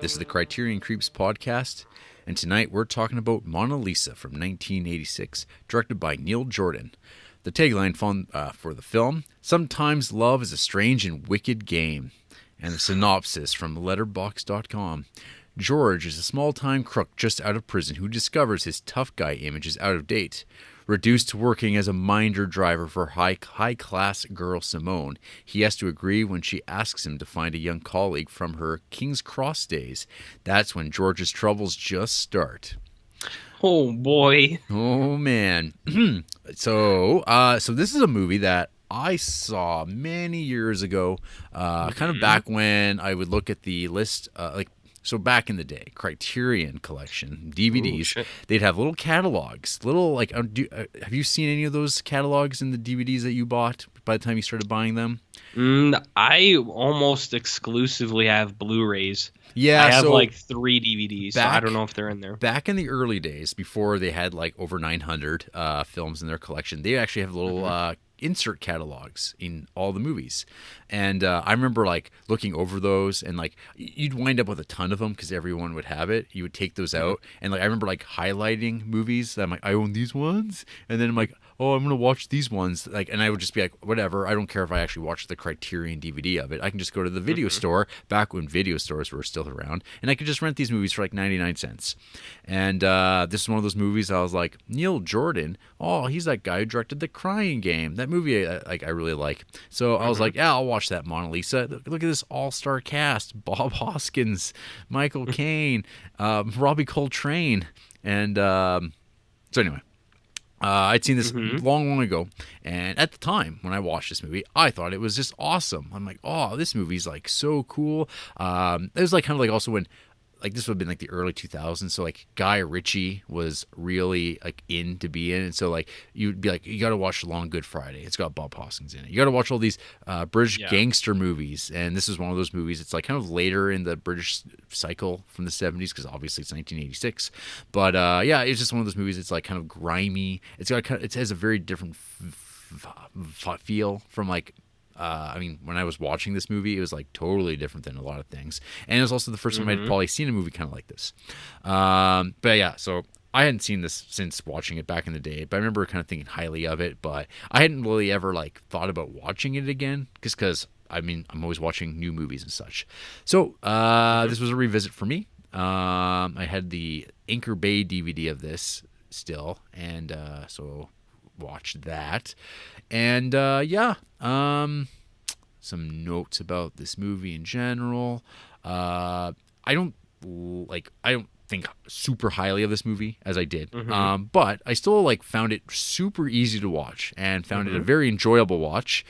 This is the Criterion Creeps podcast, and tonight we're talking about Mona Lisa from 1986, directed by Neil Jordan. The tagline for the film, "Sometimes love is a strange and wicked game." And the synopsis from letterboxd.com. George is a small-time crook just out of prison who discovers his tough guy image is out of date. Reduced to working as a minder driver for high-class girl Simone, he has to agree when she asks him to find a young colleague from her King's Cross days. That's when George's troubles just start. Oh boy. Oh man. So this is a movie that I saw many years ago, kind of back when I would look at the list, so back in the day, Criterion Collection, DVDs, they'd have little catalogs, have you seen any of those catalogs in the DVDs that you bought by the time you started buying them? I almost exclusively have Blu-rays. Yeah, I have like 3 DVDs, so I don't know if they're in there. Back in the early days, before they had like over 900 films in their collection, they actually have little insert catalogs in all the movies. And I remember like looking over those, and like you'd wind up with a ton of them because everyone would have it. You would take those out, and like I remember like highlighting movies that I'm like, I own these ones, and then I'm like, oh, I'm gonna watch these ones, like, and I would just be like, whatever, I don't care if I actually watch the Criterion DVD of it. I can just go to the video store, back when video stores were still around, and I could just rent these movies for like 99 cents. And this is one of those movies I was like, Neil Jordan, oh, he's that guy who directed The Crying Game. That movie I really like. So I was like, yeah, I'll watch that Mona Lisa. Look at this all-star cast: Bob Hoskins, Michael Caine, Robbie Coltrane, and so anyway. I'd seen this long ago, and at the time when I watched this movie, I thought it was just awesome. I'm like, oh, this movie's like so cool. It was like kind of like also when, like, this would have been like the early 2000s, so like Guy Ritchie was really like in to be in, and so like you'd be like, you got to watch Long Good Friday. It's got Bob Hoskins in it. You got to watch all these British gangster movies, and this is one of those movies. It's like kind of later in the British cycle from the 70s, because obviously it's 1986. But yeah, it's just one of those movies. It's like kind of grimy. It has a very different feel from like. I mean, when I was watching this movie, it was like totally different than a lot of things. And it was also the first time I'd probably seen a movie kind of like this. But yeah, so I hadn't seen this since watching it back in the day, but I remember kind of thinking highly of it, but I hadn't really ever like thought about watching it again, just because, I mean, I'm always watching new movies and such. So this was a revisit for me. I had the Anchor Bay DVD of this still, and so watched that. And some notes about this movie in general. I don't think super highly of this movie as I did, but I still like found it super easy to watch and found it a very enjoyable watch.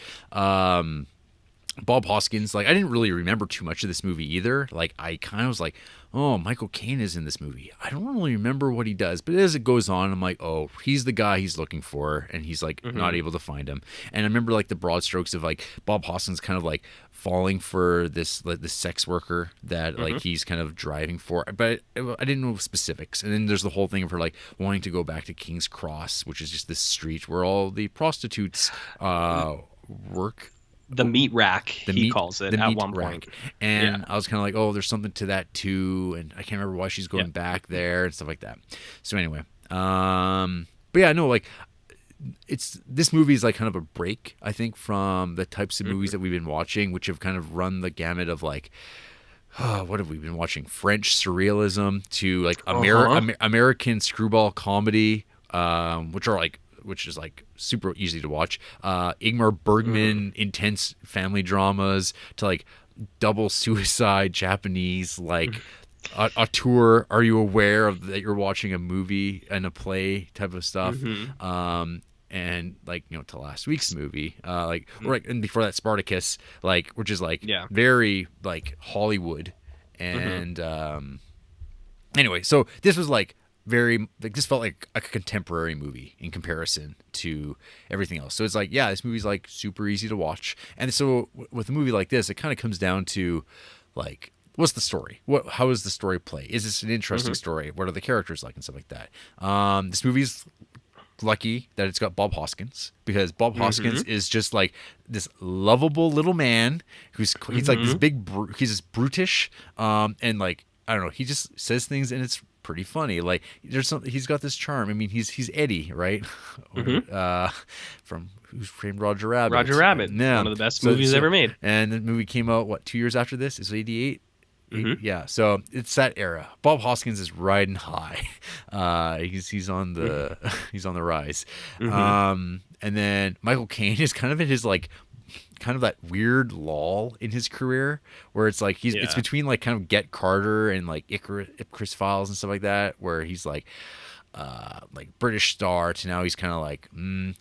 Bob Hoskins, like, I didn't really remember too much of this movie either. Like, I kind of was like, oh, Michael Caine is in this movie. I don't really remember what he does, but as it goes on, I'm like, oh, he's the guy he's looking for, and he's like not able to find him. And I remember like the broad strokes of like Bob Hoskins kind of like falling for this sex worker that like he's kind of driving for, but I didn't know specifics. And then there's the whole thing of her like wanting to go back to King's Cross, which is just this street where all the prostitutes work. The meat rack, he calls it at one point. And I was kind of like, oh, there's something to that too, and I can't remember why she's going back there and stuff like that. So anyway, but yeah, no, like, this movie is like kind of a break, I think, from the types of movies that we've been watching, which have kind of run the gamut of like, what have we been watching? French surrealism to like American screwball comedy, which is like super easy to watch. Ingmar Bergman intense family dramas to like double suicide Japanese, like a tour. Are you aware of that you're watching a movie and a play type of stuff? And like, you know, to last week's movie, or like, and before that Spartacus, like, which is like very like Hollywood. And anyway, so this was like very, like, this felt like a contemporary movie in comparison to everything else. So it's like, yeah, this movie's like super easy to watch. And so with a movie like this, it kind of comes down to like, what's the story? How does the story play? Is this an interesting story? What are the characters like and stuff like that? This movie's lucky that it's got Bob Hoskins, because Bob Hoskins is just like this lovable little man he's like this big he's just brutish, and like I don't know. He just says things and it's pretty funny. Like there's some. He's got this charm. I mean, he's Eddie, right? From Who Framed Roger Rabbit. Roger Rabbit. Yeah. One of the best movies ever made. And the movie came out 2 years after this? Is it 88? Yeah, so it's that era. Bob Hoskins is riding high. He's on the he's on the rise. And then Michael Caine is kind of in his like kind of that weird lull in his career where it's like it's between like kind of Get Carter and like Icarus Files and stuff like that, where he's like British star to now he's kind of like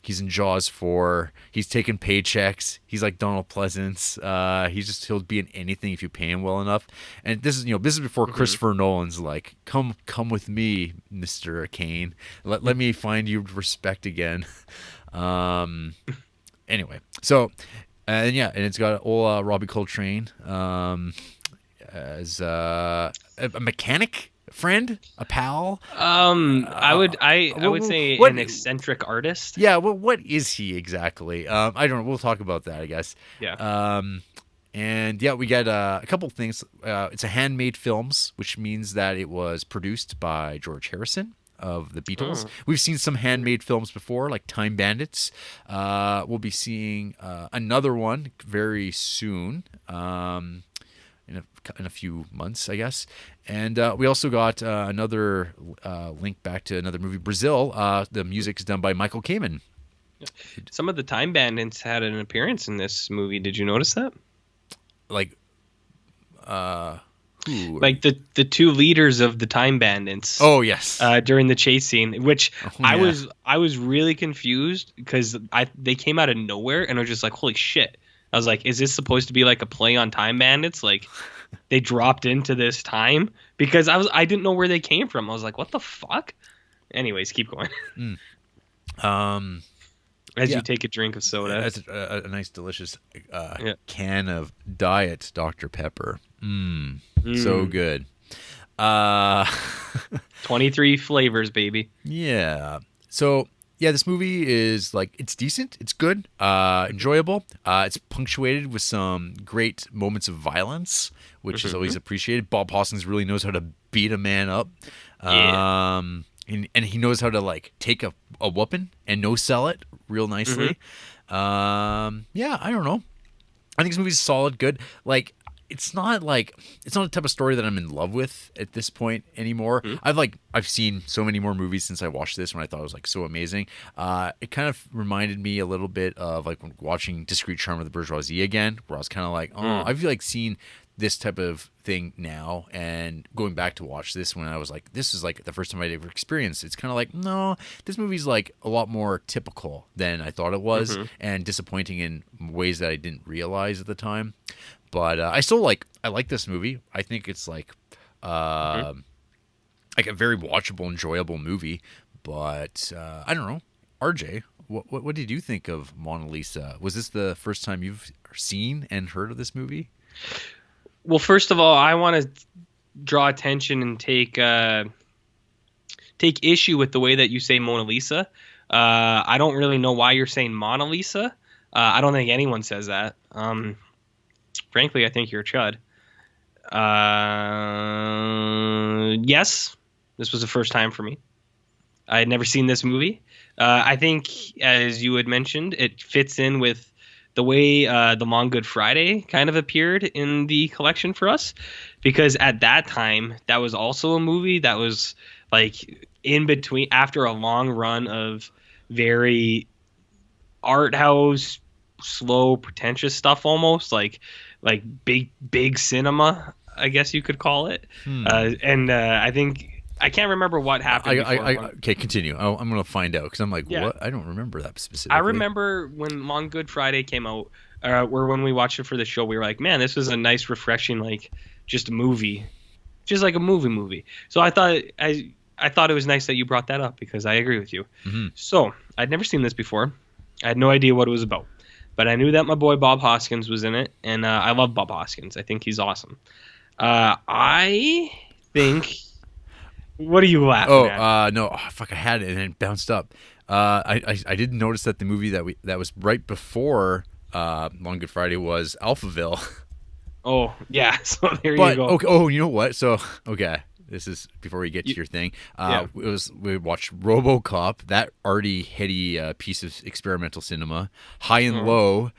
he's in Jaws 4. He's taking paychecks. He's like Donald Pleasance. He'll be in anything if you pay him well enough. And this is before Christopher Nolan's like come with me, Mr. Caine. Let me find you respect again. Anyway, so and it's got old Robbie Coltrane as a mechanic. Friend, a pal. I would say an eccentric artist. Yeah. Well, what is he exactly? I don't know. We'll talk about that, I guess. Yeah. And we got a couple things. It's a handmade films, which means that it was produced by George Harrison of the Beatles. We've seen some handmade films before, like Time Bandits. We'll be seeing another one very soon. In a few months, I guess. And we also got another link back to another movie, Brazil. The music's done by Michael Kamen. Some of the Time Bandits had an appearance in this movie. Did you notice that? Like, who? Like the two leaders of the Time Bandits. Oh yes. During the chase scene, which I was really confused because they came out of nowhere and I was just like, holy shit. I was like, is this supposed to be like a play on Time Bandits? Like they dropped into this time because I didn't know where they came from. I was like, what the fuck? Anyways, keep going. As you take a drink of soda. That's a nice, delicious can of Diet Dr. Pepper. So good. 23 flavors, baby. Yeah. So this movie is like, it's decent. It's good. Enjoyable. It's punctuated with some great moments of violence, which is always appreciated. Bob Hoskins really knows how to beat a man up. Yeah. And he knows how to like take a whooping and no sell it real nicely. I don't know. I think this movie's solid, good. Like, it's not a type of story that I'm in love with at this point anymore. I've seen so many more movies since I watched this when I thought it was like so amazing. It kind of reminded me a little bit of like when watching Discreet Charm of the Bourgeoisie again, where I was kind of like, I feel like seeing this type of thing now and going back to watch this when I was like, this is like the first time I'd ever experienced it. It's kind of like, no, this movie's like a lot more typical than I thought it was and disappointing in ways that I didn't realize at the time. But I like this movie. I think it's like a very watchable, enjoyable movie. But I don't know. RJ, what did you think of Mona Lisa? Was this the first time you've seen and heard of this movie? Well, first of all, I want to draw attention and take issue with the way that you say Mona Lisa. I don't really know why you're saying Mona Lisa. I don't think anyone says that. Frankly, I think you're a chud. Yes, this was the first time for me. I had never seen this movie. I think, as you had mentioned, it fits in with the way the Long Good Friday kind of appeared in the collection for us, because at that time, that was also a movie that was like in between, after a long run of very art house, slow, pretentious stuff, almost like big cinema, I guess you could call it. I think I can't remember what happened. Okay, continue. I'm going to find out because I'm like, what? I don't remember that specifically. I remember when Long Good Friday came out, or when we watched it for the show, we were like, man, this was a nice, refreshing, like just a movie, just like a movie. So I thought it was nice that you brought that up because I agree with you. So I'd never seen this before. I had no idea what it was about. But I knew that my boy Bob Hoskins was in it, and I love Bob Hoskins. I think he's awesome. I think... What are you laughing at? No. Oh, fuck, I had it, and it bounced up. I didn't notice that the movie that was right before Long Good Friday was Alphaville. Oh yeah, so there you But go. okay, oh, you know what? So okay, this is before we get to your thing. Yeah. We watched RoboCop, that arty, heady piece of experimental cinema. High and Oh. Low,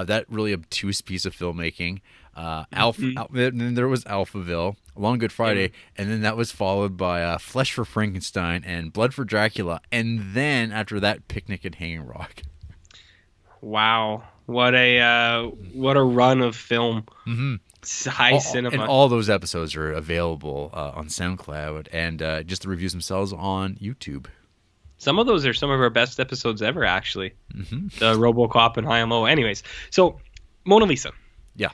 that really obtuse piece of filmmaking. Then there was Alphaville, Long Good Yeah. Friday, and then that was followed by Flesh for Frankenstein and Blood for Dracula, and then after that, Picnic at Hanging Rock. Wow. What a run of film. Mm-hmm. It's high And cinema. all those episodes are available on SoundCloud and just the reviews themselves on YouTube. Some of those are some of our best episodes ever, actually. Mm-hmm. The RoboCop and High and Low. Anyways, so Mona Lisa. Yeah.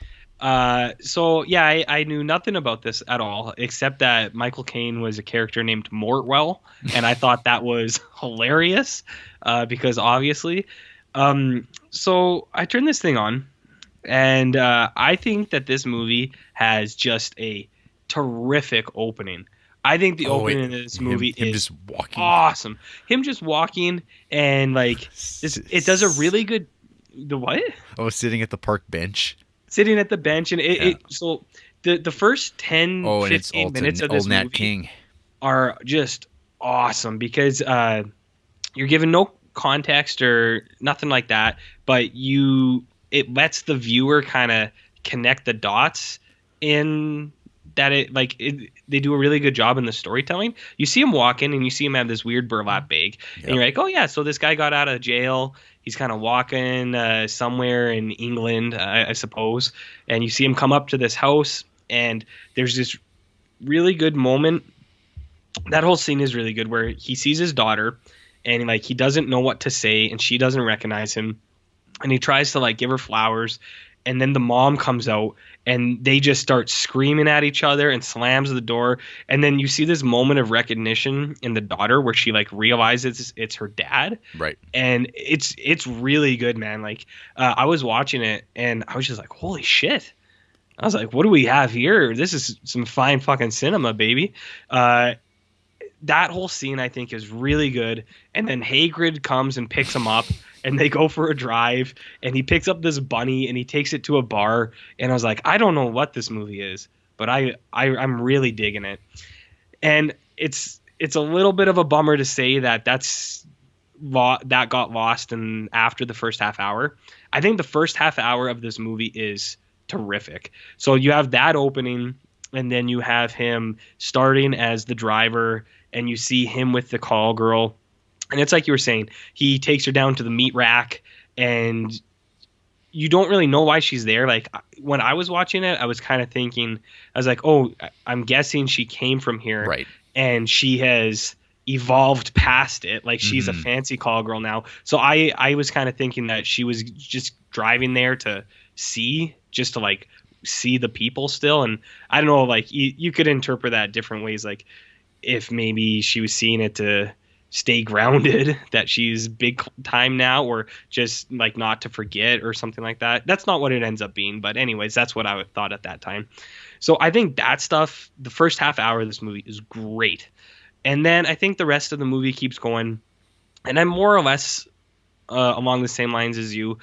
So yeah, I knew nothing about this at all, except that Michael Caine was a character named Mortwell, and I thought that was hilarious, because obviously. So I turned this thing on, and I think that this movie has just a terrific opening. I think the opening of this movie him is just walking. awesome. Him just walking and like it does a really good. The what? I was sitting at the park bench. Sitting at the bench, and so the first 10 and it's 15 minutes of this old Nat movie King. are just awesome because you're given no context or nothing like that, but it lets the viewer kind of connect the dots in that they do a really good job in the storytelling. You see him walking and you see him have this weird burlap bag, and you're like, oh yeah, so this guy got out of jail. He's kind of walking somewhere in England, I suppose, and you see him come up to this house, and there's this really good moment. That whole scene is really good where he sees his daughter, and like he doesn't know what to say, and she doesn't recognize him, and he tries to like give her flowers, and then the mom comes out and they just start screaming at each other and slams the door, and then you see this moment of recognition in the daughter where she like realizes it's her dad, Right. and it's really good, man. Like I was watching it and I was just like, holy shit. I was like, what do we have here? This is some fine fucking cinema, baby. That whole scene I think is really good. And then Hagrid comes and picks him up, and they go for a drive, and he picks up this bunny and he takes it to a bar. And I was like, I don't know what this movie is, but I'm really digging it. And it's a little bit of a bummer to say that that got lost in after the first half hour. I think the first half hour of this movie is terrific. So you have that opening, and then you have him starting as the driver, and you see him with the call girl. And it's like you were saying, he takes her down to the meat rack, and you don't really know why she's there. Like when I was watching it, I was kind of thinking, I was like, oh, I'm guessing she came from here. Right. And she has evolved past it. Like she's a fancy call girl now. So I was kind of thinking that she was just driving there to see the people still. And I don't know, like you could interpret that different ways. Like if maybe she was seeing it to stay grounded, that she's big time now, or just like not to forget or something like that. That's not what it ends up being. But anyways, that's what I thought at that time. So I think that stuff, the first half hour of this movie is great. And then I think the rest of the movie keeps going. And I'm more or less along the same lines as you.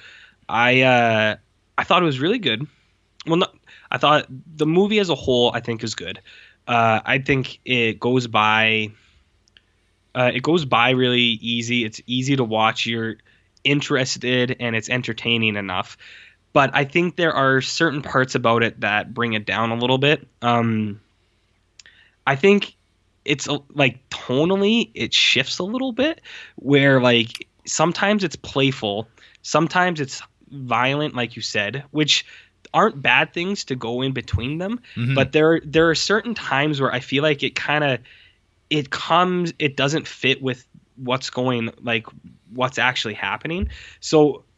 I thought it was really good. Well, I thought the movie as a whole, I think, is good. I think it goes by really easy. It's easy to watch. You're interested and it's entertaining enough. But I think there are certain parts about it that bring it down a little bit. I think it's like tonally it shifts a little bit, where like sometimes it's playful, sometimes it's violent, like you said, which aren't bad things to go in between them. But there are certain times where I feel like it doesn't fit with what's actually happening,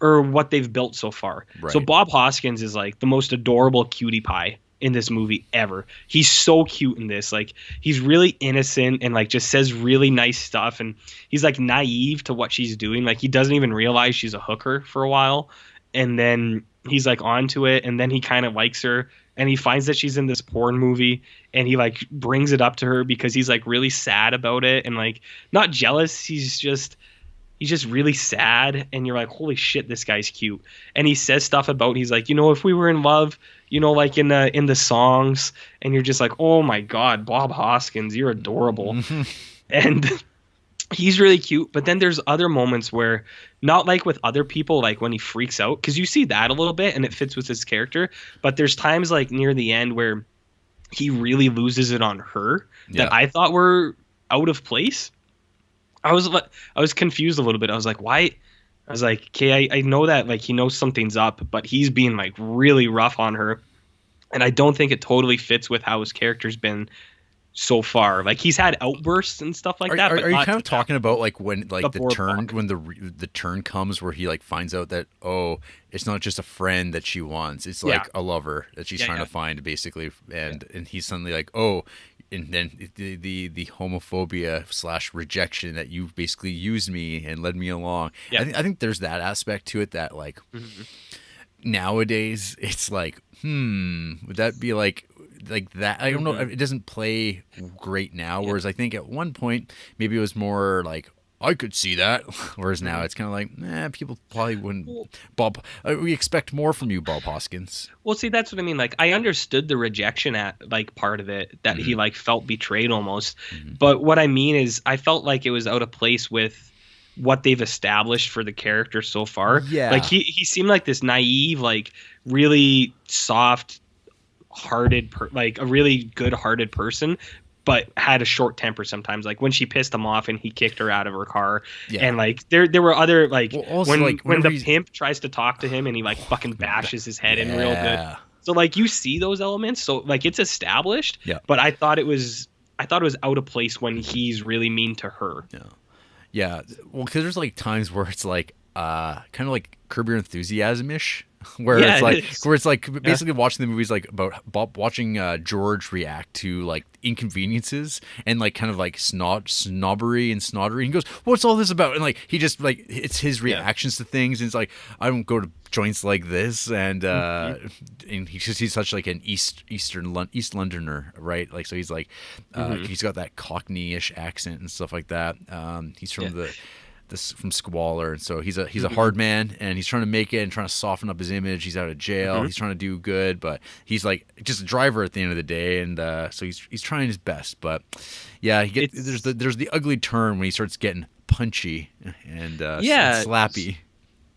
or what they've built so far. Right. So Bob Hoskins is like the most adorable cutie pie in this movie ever. He's so cute in this. Like he's really innocent and like just says really nice stuff, and he's like naive to what she's doing. Like he doesn't even realize she's a hooker for a while, and then he's like onto it, and then he kind of likes her, and he finds that she's in this porn movie, and he like brings it up to her because he's like really sad about it, and like not jealous. He's just really sad, and you're like, holy shit, this guy's cute. And he says stuff about, he's like, if we were in love, you know, like in the songs, and you're just like, oh my god, Bob Hoskins, you're adorable. And he's really cute, but then there's other moments where, not like with other people, like when he freaks out, because you see that a little bit and it fits with his character, but there's times like near the end where he really loses it on her that I thought were out of place. I was confused a little bit. I was like, why? I was like, okay, I know that like he knows something's up, but he's being like really rough on her, and I don't think it totally fits with how his character's been so far. Like he's had outbursts and stuff like that. But are you kind of talking about like when like the turn boardwalk. when the turn comes where he like finds out that, oh, it's not just a friend that she wants, it's like a lover that she's trying to find, basically, and he's suddenly like, oh, and then the homophobia / rejection that you basically used me and led me along. I think there's that aspect to it that like nowadays it's like, would that be like that? I don't know. It doesn't play great now. Whereas I think at one point maybe it was more like, I could see that. Whereas now it's kind of like, people probably wouldn't. Bob, we expect more from you, Bob Hoskins. Well, see, that's what I mean. Like, I understood the rejection at like part of it, that he like felt betrayed almost. But what I mean is, I felt like it was out of place with what they've established for the character so far. Yeah, like he seemed like this naive, like really soft-hearted, like a really good-hearted person, but had a short temper sometimes. Like when she pissed him off and he kicked her out of her car. And like there were other like, when the pimp tries to talk to him and he like fucking bashes his head in real good. So like you see those elements. So like it's established. But I thought it was out of place when he's really mean to her. Yeah. Well, because there's like times where it's like kind of like Curb Your Enthusiasm-ish. Where it's like basically watching the movies like about Bob, watching George react to like inconveniences and like kind of like snobbery and snottery. And he goes, "What's all this about?" And like he just like, it's his reactions to things. And it's like, I don't go to joints like this, and he's such like an East Londoner, right? Like, so he's like he's got that Cockney-ish accent and stuff like that. He's from from Squalor, and so he's a hard man, and he's trying to make it and trying to soften up his image. He's out of jail. He's trying to do good, but he's like just a driver at the end of the day, and so he's trying his best. But there's the ugly turn when he starts getting punchy and slappy.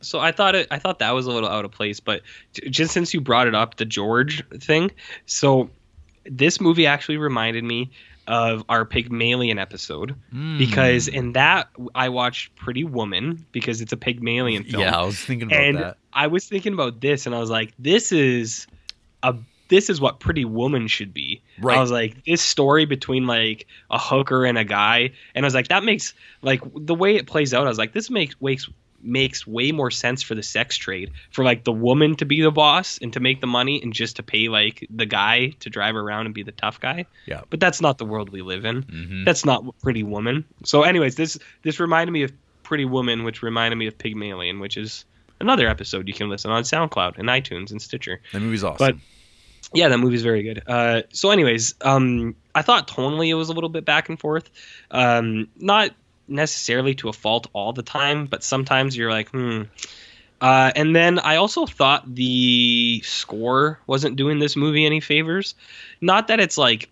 So I thought that was a little out of place, but just since you brought it up, the George thing, so this movie actually reminded me of our Pygmalion episode, because in that I watched Pretty Woman because it's a Pygmalion film. Yeah, I was thinking about that. I was thinking about this, and I was like, this is what Pretty Woman should be. Right. I was like, this story between like a hooker and a guy, and I was like, that makes, like, the way it plays out, I was like, this makes way more sense for the sex trade, for like the woman to be the boss and to make the money, and just to pay like the guy to drive around and be the tough guy. Yeah. But that's not the world we live in. That's not Pretty Woman. So anyways, this reminded me of Pretty Woman, which reminded me of Pygmalion, which is another episode you can listen on SoundCloud and iTunes and Stitcher. That movie's awesome. But yeah, that movie's very good. So anyways, I thought tonally it was a little bit back and forth. Not necessarily to a fault all the time, but sometimes you're like, and then I also thought the score wasn't doing this movie any favors. Not that it's like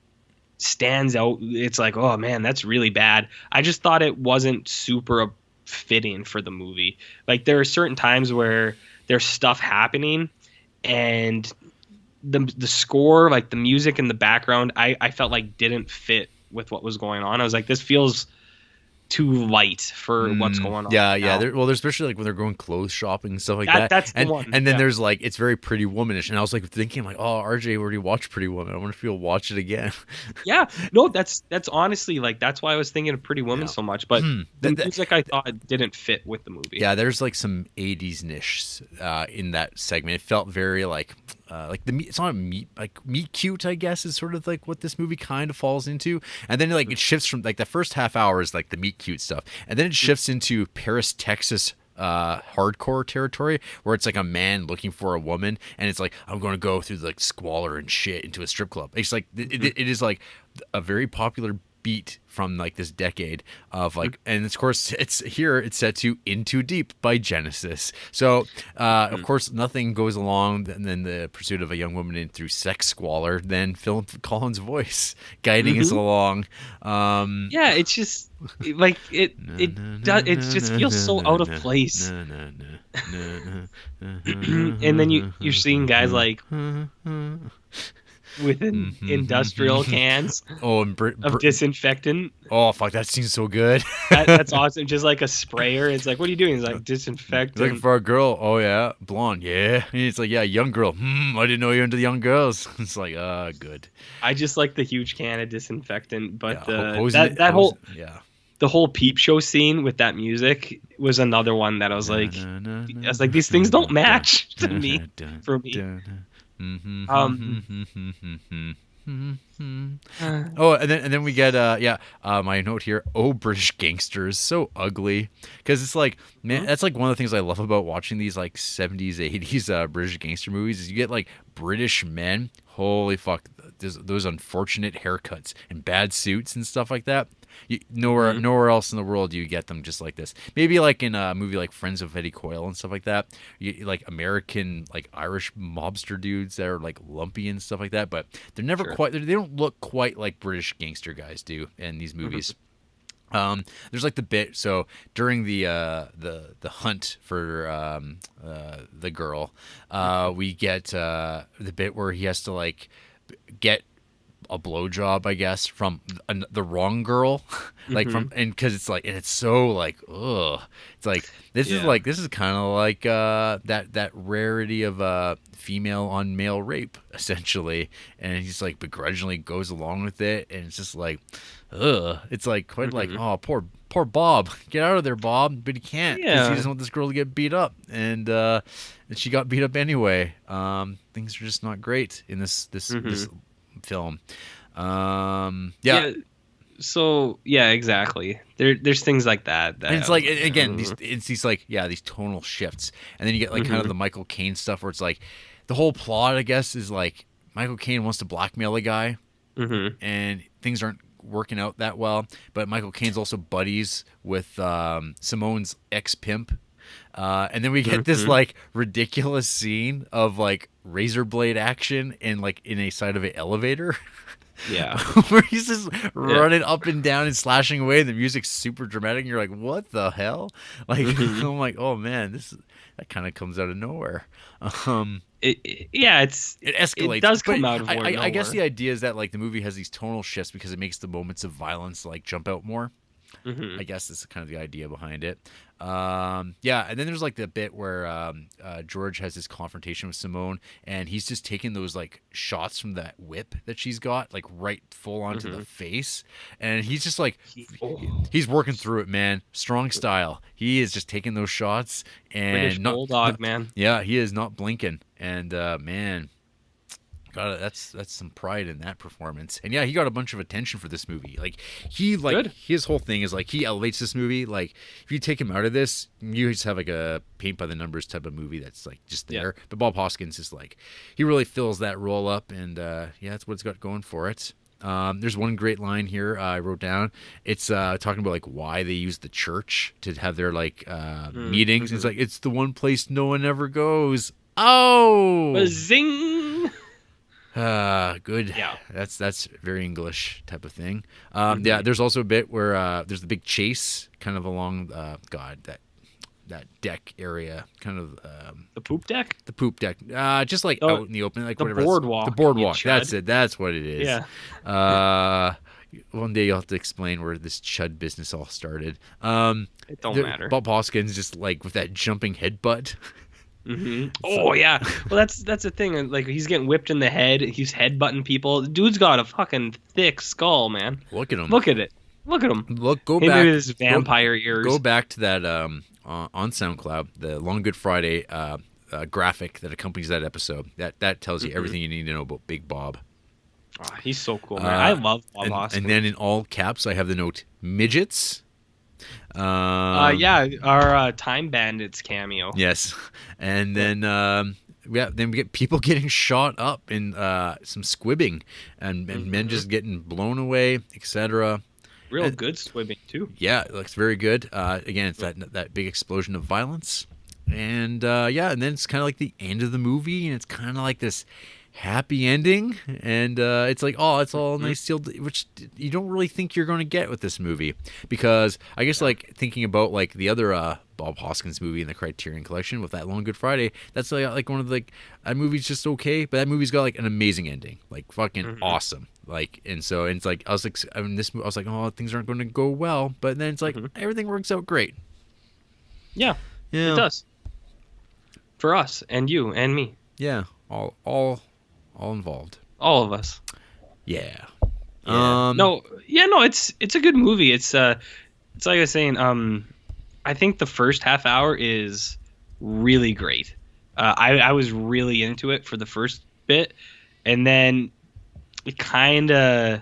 stands out, it's like, oh man, that's really bad. I just thought it wasn't super fitting for the movie. Like there are certain times where there's stuff happening, and the score, like the music in the background, I felt like didn't fit with what was going on. I was like, this feels too light for what's going on. Yeah. There's especially like when they're going clothes shopping and stuff like that. That's the one. And then there's like, it's very Pretty Womanish, and I was like thinking like, oh, RJ already watched Pretty Woman. I wonder if you'll watch it again. Yeah, no, that's honestly like, that's why I was thinking of Pretty Woman so much. But the music I thought didn't fit with the movie. Yeah, there's like some 80s niche in that segment. It felt very like it's not meet cute, I guess, is sort of like what this movie kind of falls into. And then like it shifts from like the first half hour is like the meet cute stuff, and then it shifts into Paris, Texas hardcore territory, where it's like a man looking for a woman, and it's like, I'm going to go through like squalor and shit into a strip club. It's like it is like a very popular beat from like this decade of like, and of course it's set to Into Deep by Genesis. So of course nothing goes along than the pursuit of a young woman in through sex squalor than Phil Collins' voice guiding us along. Yeah, it's just like it just feels so out of place. And then you're seeing guys like with industrial cans of disinfectant. Oh fuck, that seems so good. That's awesome. Just like a sprayer. It's like, what are you doing? It's like disinfectant. Looking for a girl. Oh yeah, blonde. Yeah. And it's like, yeah, young girl. I didn't know you're into the young girls. It's like, good. I just like the huge can of disinfectant, but yeah. The whole Peep Show scene with that music was another one that I was like, these things don't match to me. For me. Oh, and then we get my note here. Oh, British Gangsters, so ugly, because it's like, man, that's like one of the things I love about watching these like 70s 80s British gangster movies is you get like British men. Holy fuck, those unfortunate haircuts and bad suits and stuff like that. Nowhere else in the world do you get them just like this. Maybe like in a movie like Friends of Eddie Coyle and stuff like that. Like American, like Irish mobster dudes that are like lumpy and stuff like that. But they're never quite. They don't look quite like British gangster guys do in these movies. There's like the bit. So during the hunt for the girl, we get the bit where he has to like get a blowjob, I guess, from the wrong girl, like from, and because it's like, and it's so like, ugh, it's like this is kind of like that rarity of female on male rape essentially, and he's like begrudgingly goes along with it, and it's just like, ugh, it's like quite like, oh, poor Bob, get out of there, Bob, but he can't because he doesn't want this girl to get beat up, and she got beat up anyway. Things are just not great in this film. So exactly. There's things like that and it's like, again, these tonal shifts, and then you get like kind of the Michael Caine stuff where it's like the whole plot, I guess, is like Michael Caine wants to blackmail a guy, and things aren't working out that well, but Michael Caine's also buddies with Simone's ex-pimp. And then we get this like ridiculous scene of like razor blade action and like in a side of an elevator. Yeah. Where he's just running up and down and slashing away, and the music's super dramatic, and you're like, what the hell? Like, I'm like, oh man, that kind of comes out of nowhere. It escalates. It does come out of nowhere. I guess the idea is that like the movie has these tonal shifts because it makes the moments of violence like jump out more. I guess that's kind of the idea behind it. And then there's like the bit where George has this confrontation with Simone, and he's just taking those like shots from that whip that she's got like right full onto the face, and he's just like he's working through it, man. Strong style. He is just taking those shots and British bulldog, man. Yeah, he is not blinking, and man. That's some pride in that performance, and he got a bunch of attention for this movie. Like his whole thing is like he elevates this movie. Like if you take him out of this, you just have like a paint by the numbers type of movie that's like just there. Yeah. But Bob Hoskins is like he really fills that role up, and that's what it's got going for it. There's one great line here I wrote down. It's talking about like why they use the church to have their like meetings. It's like it's the one place no one ever goes. Oh, zing. Good. Yeah. That's very English type of thing. There's also a bit where there's the big chase kind of along that deck area, kind of the poop deck. The poop deck. Just like out in the open, like the whatever. Boardwalk. The boardwalk. That's it. That's what it is. Yeah. One day you'll have to explain where this chud business all started. It don't matter. Bob Hoskins just like with that jumping headbutt. Oh yeah, well that's the thing. Like he's getting whipped in the head. He's headbutting people. Dude's got a fucking thick skull, man. Look at him. Look at it. Look at him. Go back. With his vampire ears. Go back to that on SoundCloud, the Long Good Friday graphic that accompanies that episode. That tells you everything you need to know about Big Bob. Oh, he's so cool, man. I love Bob Hoskins. And then in all caps, I have the note midgets. Our Time Bandits cameo. Yes, and then then we get people getting shot up in some squibbing, and men just getting blown away, etc. Real good swimming too. Yeah, it looks very good. Again, it's that big explosion of violence, and and then it's kind of like the end of the movie, and it's kind of like this happy ending, and it's like, oh, it's all nice sealed, which you don't really think you're going to get with this movie, because I guess like thinking about like the other Bob Hoskins movie in the Criterion Collection with that Long Good Friday, that's like one of the, like, that movie's just okay, but that movie's got like an amazing ending, like fucking awesome, like, and so it's like I was like, I mean, I was like, oh, things aren't going to go well, but then it's like everything works out great. Yeah, it does for us and you and me. Yeah, all involved. All of us. Yeah. No, it's a good movie. It's like I was saying, I think the first half hour is really great. I was really into it for the first bit, and then it kind of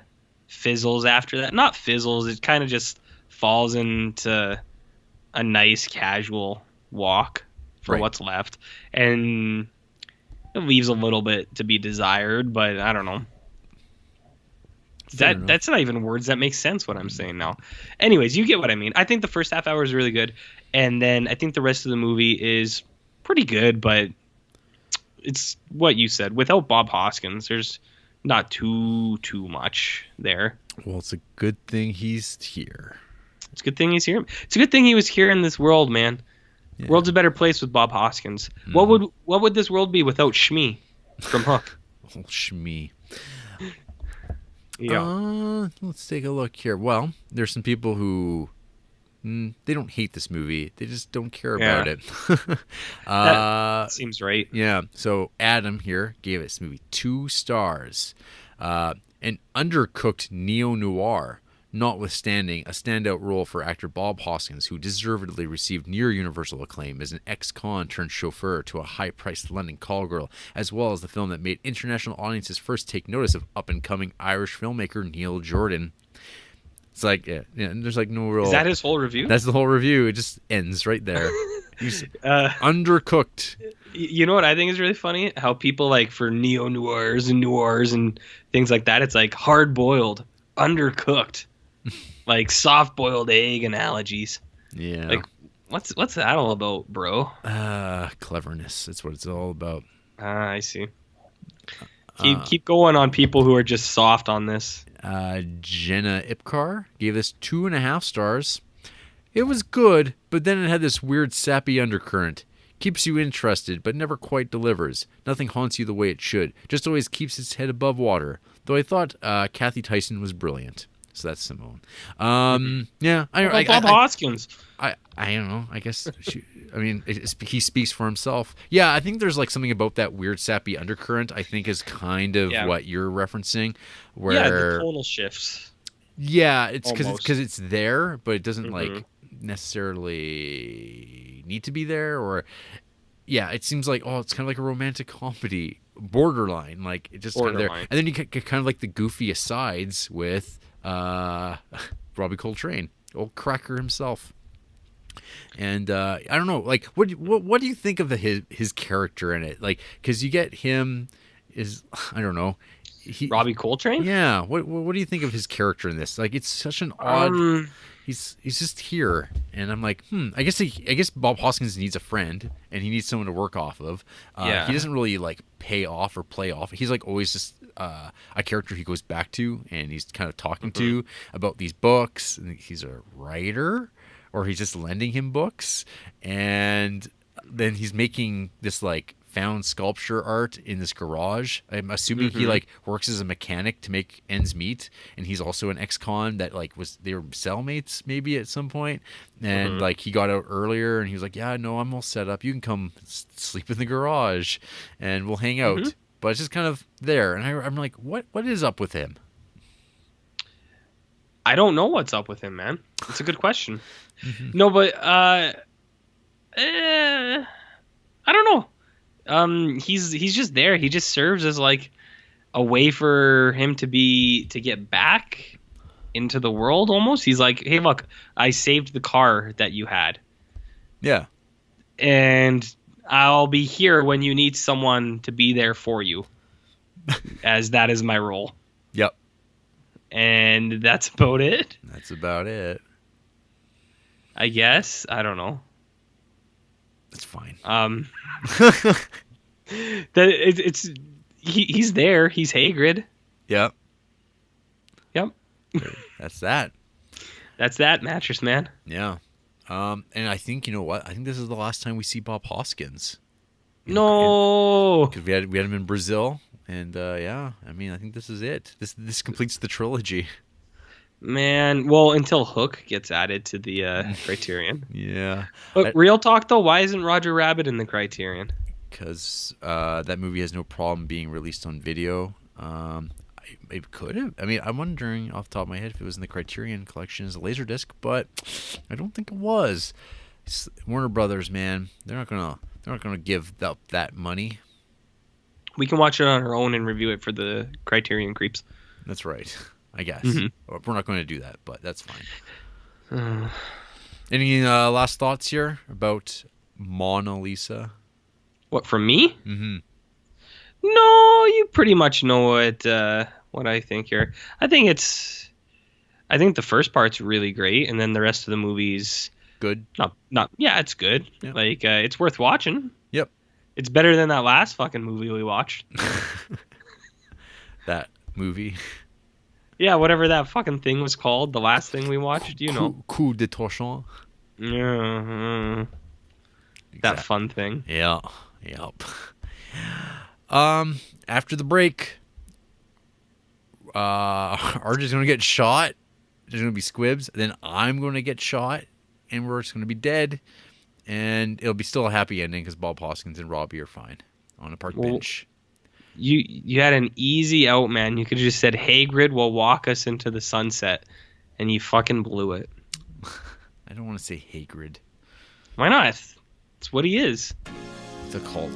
fizzles after that. Not fizzles, it kind of just falls into a nice casual walk for what's left, and it leaves a little bit to be desired, but I don't know. That's not even words that make sense what I'm saying now. Anyways, you get what I mean. I think the first half hour is really good, and then I think the rest of the movie is pretty good, but it's what you said. Without Bob Hoskins, there's not too much there. Well, it's a good thing he's here. It's a good thing he's here. It's a good thing he was here in this world, man. Yeah. World's a better place with Bob Hoskins. What would this world be without Shmi from Hook? Oh, Shmi. Yeah. Let's take a look here. Well, there's some people who they don't hate this movie. They just don't care about it. That seems right. Yeah. So Adam here gave this movie 2 stars. An undercooked neo-noir, notwithstanding a standout role for actor Bob Hoskins, who deservedly received near-universal acclaim as an ex-con turned chauffeur to a high-priced London call girl, as well as the film that made international audiences first take notice of up-and-coming Irish filmmaker Neil Jordan. It's like, yeah, there's like no real... Is that his whole review? That's the whole review. It just ends right there. He's undercooked. You know what I think is really funny? How people, like, for neo-noirs and noirs and things like that, it's like hard-boiled, undercooked. Like soft-boiled egg analogies. Yeah. Like, what's that all about, bro? Cleverness. That's what it's all about. I see. Keep going on people who are just soft on this. Jenna Ipcar gave this 2.5 stars. It was good, but then it had this weird sappy undercurrent. Keeps you interested, but never quite delivers. Nothing haunts you the way it should. Just always keeps its head above water. Though I thought Kathy Tyson was brilliant. So that's Simone. Yeah, Bob Hoskins. I don't know. I guess he speaks for himself. Yeah, I think there's like something about that weird sappy undercurrent. I think is kind of what you're referencing. Where the tonal shifts. Yeah, it's because it's there, but it doesn't like necessarily need to be there. Or it seems like it's kind of like a romantic comedy, borderline. Like it just kind of there, and then you get kind of like the goofy asides with Robbie Coltrane, old cracker himself. And I don't know, like what do you think of his character in it? Like, because you get him I don't know, Robbie Coltrane. Yeah. What do you think of his character in this? Like, it's such an odd. He's just here, and I'm like, I guess Bob Hoskins needs a friend, and he needs someone to work off of. He doesn't really like pay off or play off. He's like always just a character he goes back to, and he's kind of talking to about these books. And he's a writer, or he's just lending him books, and then he's making this like found sculpture art in this garage. I'm assuming he like works as a mechanic to make ends meet, and he's also an ex-con that like they were cellmates maybe at some point, and like he got out earlier, and he was like, yeah, no, I'm all set up, you can come sleep in the garage and we'll hang out. But it's just kind of there, and I'm like, what is up with him? I don't know what's up with him, man. It's a good question. No, but I don't know. He's just there. He just serves as like a way for him to get back into the world almost. He's like, hey, look, I saved the car that you had. Yeah. And I'll be here when you need someone to be there for you. As that is my role. Yep. And that's about it, That's about it. I guess. I don't know. That's fine. He's there. He's Hagrid. Yep. Yep. That's that. That's that, Mattress Man. Yeah. And I think, you know what? I think this is the last time we see Bob Hoskins. No. Because we had him in Brazil. And yeah, I mean, I think this is it. This completes the trilogy. Man, well, until Hook gets added to the Criterion. Yeah. But real talk, though, why isn't Roger Rabbit in the Criterion? Because that movie has no problem being released on video. It could have. I mean, I'm wondering off the top of my head if it was in the Criterion Collection as a Laserdisc, but I don't think it was. It's Warner Brothers, man, they're not gonna give up that money. We can watch it on our own and review it for the Criterion Creeps. That's right. I guess Mm-hmm. we're not going to do that, but that's fine. Any last thoughts here about Mona Lisa? What, from me? Mm-hmm. No, you pretty much know what I think here. I think the first part's really great, and then the rest of the movie's Good. Yeah, it's good. Yeah. Like it's worth watching. Yep. It's better than that last fucking movie we watched. That movie. Yeah, whatever that fucking thing was called, the last thing we watched, you know. Coup de torchon. Yeah. That fun thing. Yeah. Yep. After the break, RJ's gonna get shot. There's gonna be squibs. Then I'm gonna get shot, and we're just gonna be dead. And it'll be still a happy ending because Bob Hoskins and Robbie are fine on a park bench. You had an easy out, man. You could have just said Hagrid will walk us into the sunset, and you fucking blew it. I don't want to say Hagrid. Why not? It's what he is. It's a cult.